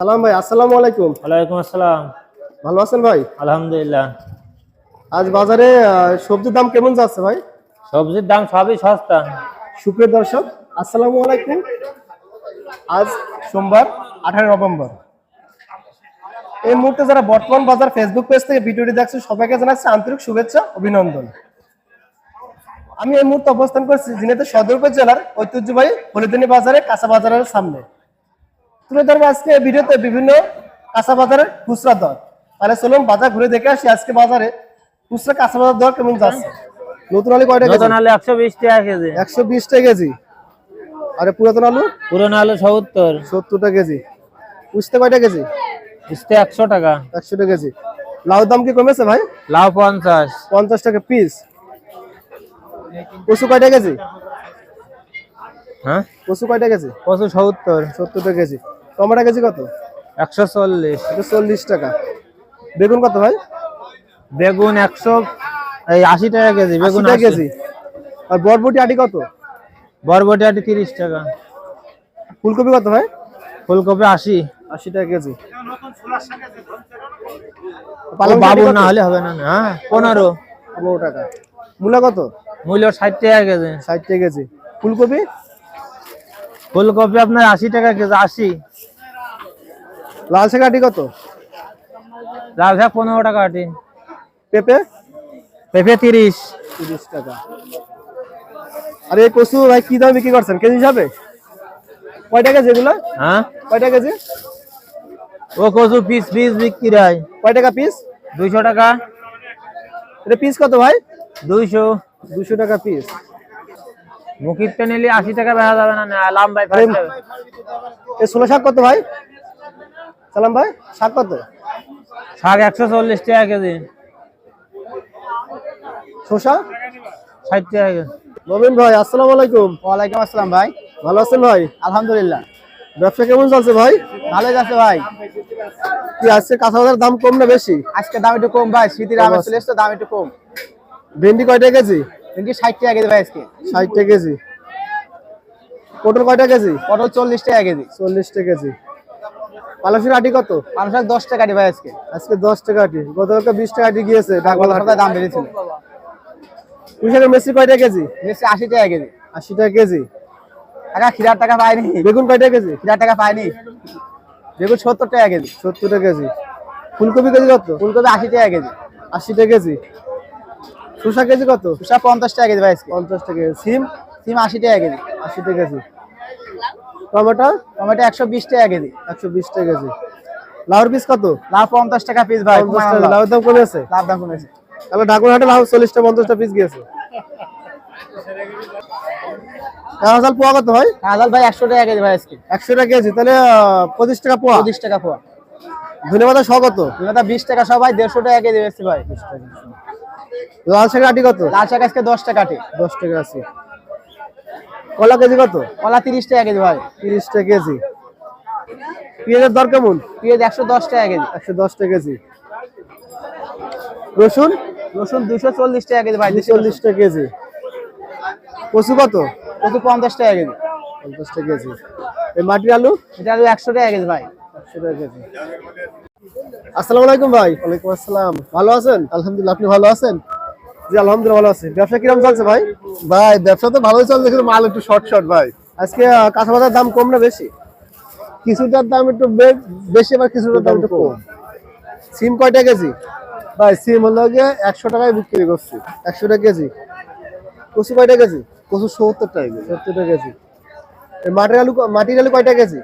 সালাম ভাই, আসসালামু আলাইকুম। ওয়ালাইকুম আসসালাম। ভালো আছেন ভাই? আলহামদুলিল্লাহ। আজ বাজারে সবজির দাম কেমন যাচ্ছে ভাই? সবজির দাম সবই সস্তা। সুপ্রিয় দর্শক, আসসালামু আলাইকুম। আজ সোমবার 18 নভেম্বর। এই মুহূর্তে যারা বর্তমান বাজার ফেসবুক পেজ থেকে ভিডিওটি দেখছেন সবাইকে জানাচ্ছি আন্তরিক শুভেচ্ছা, অভিনন্দন। আমি এই মুহূর্তে অবস্থান করছি ঝিনাইদহ সদর উপজেলার ঐতিহ্যবাহী হলিদিনী বাজারে কাঁচা বাজারের সামনে। তুলে ধরবো আজকে ভিডিওতে বিভিন্ন কাঁচা বাজারের খুচরা দর। তাহলে চলুন বাজার ঘুরে দেখে আসি আজকে বাজারে খুচরা কাঁচা বাজার দর কেমন যাচ্ছে। নতুন আলু কয়টা কেজি? নতুন আলু 120 টাকা কেজি। 120 টাকা কেজি। আরে পুরাতন আলু? পুরান আলু 70। 70 টাকা কেজি। উস্তে কয়টা কেজি? উস্তে 100 টাকা। 100 টাকা কেজি। লাউ দাম কি কমেছে ভাই? লাউ 50। 50 টাকা পিস। কচু কয়টা কেজি? হ্যাঁ, কচু কয়টা কেজি? কচু 70। 70 টাকা কেজি। টমেটো কেজি কত? 140। 140 টাকা। বেগুন কত ভাই? বেগুন 80 টাকা কেজি। বেগুন 80 টাকা কেজি। আর বরবটি আটি কত? বরবটি আটি 30 টাকা। ফুলকপি কত ভাই? ফুলকপি 80। 80 টাকা কেজি। বাবু না হলে হবে না। হ্যাঁ, 15 টাকা। মূলা কত? মূল্য 60 টাকা কেজি। 60 টাকা কেজি। ফুলকপি? ফুলকপি আপনার 80 টাকা কেজি। 80। লাল শাক আটি কত? লাল শাক 15 টাকা আটি। পেঁপে? পেঁপে 30। 30 টাকা। আর এই কচু ভাই কি দাম বিক্রি করছেন কেজি হিসাবে? কয়টা কেজি এগুলো? হ্যাঁ, কয়টা কেজি? ও কচু পিস বিক্রি হয়। কয় টাকা পিস? 200 টাকা। এটা পিস কত ভাই? 200। 200 টাকা পিস। মুখিরটা নিলে 80 টাকা বেচা যাবে না। লাম্বাই ফার্স্ট যাবে। এই ছোলা শাক কত ভাই? সালাম ভাই, শাক কত? শাক 140 টাকা কেজি। শসা? 60 টাকা কেজি। নবীন ভাই, আসসালামু আলাইকুম। ওয়ালাইকুম আসসালাম ভাই। ভালো আছেন ভাই? আলহামদুলিল্লাহ ব্যবসা কেমন চলছে ভাই? ভালোই যাচ্ছে ভাই। কি আজকে কাঁচা বাজারের দাম কম না বেশি? আজকে দাম একটু কম ভাই, শীতের আমেজ চলে এসছে, দাম একটু কম। ভেন্ডি কয়টা কেজি? ভেন্ডি 60 টাকা কেজি ভাই আজকে। 60 টাকা কেজি। পটল কয়টা কেজি? পটল 40 টাকা কেজি। 40 টাকা কেজি। পালসের আটি কত? পালং শাক 10 টাকা ভাই আজকে। আজকে 10 টাকা আটি। গতকালকে 20 টাকা আটি গিয়েছে ঢাকা সপ্তাহে দাম বেড়েছিল। পুঁইশাকের মেসি কয়টা কেজি? মিষ্টি 80 টাকা কেজি। 80 টাকা কেজি। টাকা খিরার টাকা পাইনি। বেগুন কয়টা কেজি? খিরার টাকা পাইনি। বেগুন 70 টাকা কেজি। 70 টাকা কেজি। ফুলকপি কেজি কত? ফুলকপি 80 টাকা কেজি। 80 টাকা কেজি। শসা কেজি কত? শসা 50 টাকা কেজি ভাই আজকে। 50 টাকা কেজি। সিম? সিম 80 টাকা কেজি। 80 টাকা কেজি। টমেটো? টমেটো 120 টাকা কেজি। 120 টাকা কেজি। লাউর পিস কত? লাউ 50 টাকা পিস ভাই। 50 টাকা। লাউর দাম কমেছে? লাভ দাম কমেছে। তাহলে ঢাকুর হাটে লাউ 40টা 50টা পিস গিয়েছে। কাঁচাল পোয়া কত ভাই? কাঁঠাল ভাই 100 টাকা কেজি ভাই আজকে। 100 টাকা কেজি। তাহলে 25 টাকা পোয়া। 25 টাকা পোয়া। ধন্যবাদ। শ কত? এটা 20 টাকা সবাই, 150 টাকা কেজি বেচছে ভাই। লাল শাকের আটি কত? লাল শাক আজকে 10 টাকা আটি। 10 টাকা আছে। কলা কেজি কত? কলা 30 টাকা কেজি ভাই। 30 টাকা কেজি। পেঁয়াজের দর কেমন? পেঁয়াজ 110 টাকা কেজি। 110 টাকা কেজি। রসুন? রসুন 240 টাকা কেজি ভাই। 240 টাকা কেজি। কচু কত? কচু 50 টাকা কেজি। 50 টাকা কেজি। এই মাটির আলু? এটা আলু 100 টাকা কেজি ভাই। 100 টাকা কেজি। আসসালামু আলাইকুম ভাই। ওয়ালাইকুম আসসালাম। ভালো আছেন? আলহামদুলিল্লাহ। আপনি ভালো আছেন? জি আলহামদুলিল্লাহ ভালো আছি। ব্যবসা কিরকম চলছে ভাই? ভাই ব্যবসা তো ভালোই চলছে, কিন্তু মাল একটু শর্ট ভাই। আজকে কাঁচা বাজার দাম কম না বেশি? কিছুটার দাম একটু বেশি, আবার কিছুটার দাম একটু কম। সিম কয়টা কেজি? ভাই সিম হলো গিয়ে 100 টাকায় বিক্রি করছি। 100 টাকা কেজি। কচু কয়টা কেজি? কচু 70 টাকা কেজি। 70 টাকা কেজি। এই মাটির আলু কয়টা কেজি?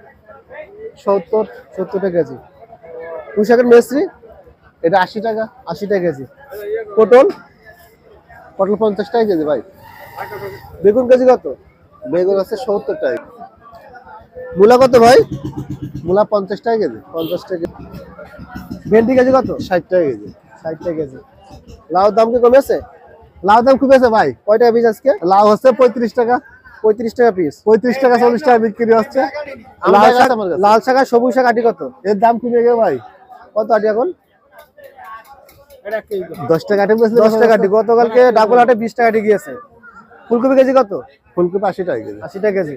70 টাকা কেজি। পুঁই শাকের মেসরি? এটা 80 টাকা। 80 টাকা কেজি। পটল? পটল 50 টাকা কেজি ভাই। বেগুন কেজি কত? বেগুন আছে 70 টাকা। মূলা কত ভাই? মূলা 50 টাকা কেজি। 50 টাকা। ভেন্ডি কেজি কত? 60 টাকা কেজি। 60 টাকা কেজি। লাউর দাম কি কমেছে? লাউ দাম খুব আছে ভাই। কয় টাকা পিস আজকে? লাউ হচ্ছে 35 টাকা। 35 টাকা পিস। 35 টাকা 40 টাকা বিক্রি হচ্ছে। লাল শাক আর সবুজ শাক আটি কত? এর দাম কমে গেছে ভাই। কত আটি এখন? 10 টাকা আটি। 10 টাকা আটি। গতকালকে ডাকুর হাটে 20 টাকা আটি গিয়েছে। ফুলকপি কেজি কত? ফুলকপি 80 টাকা কেজি। 80 টাকা কেজি।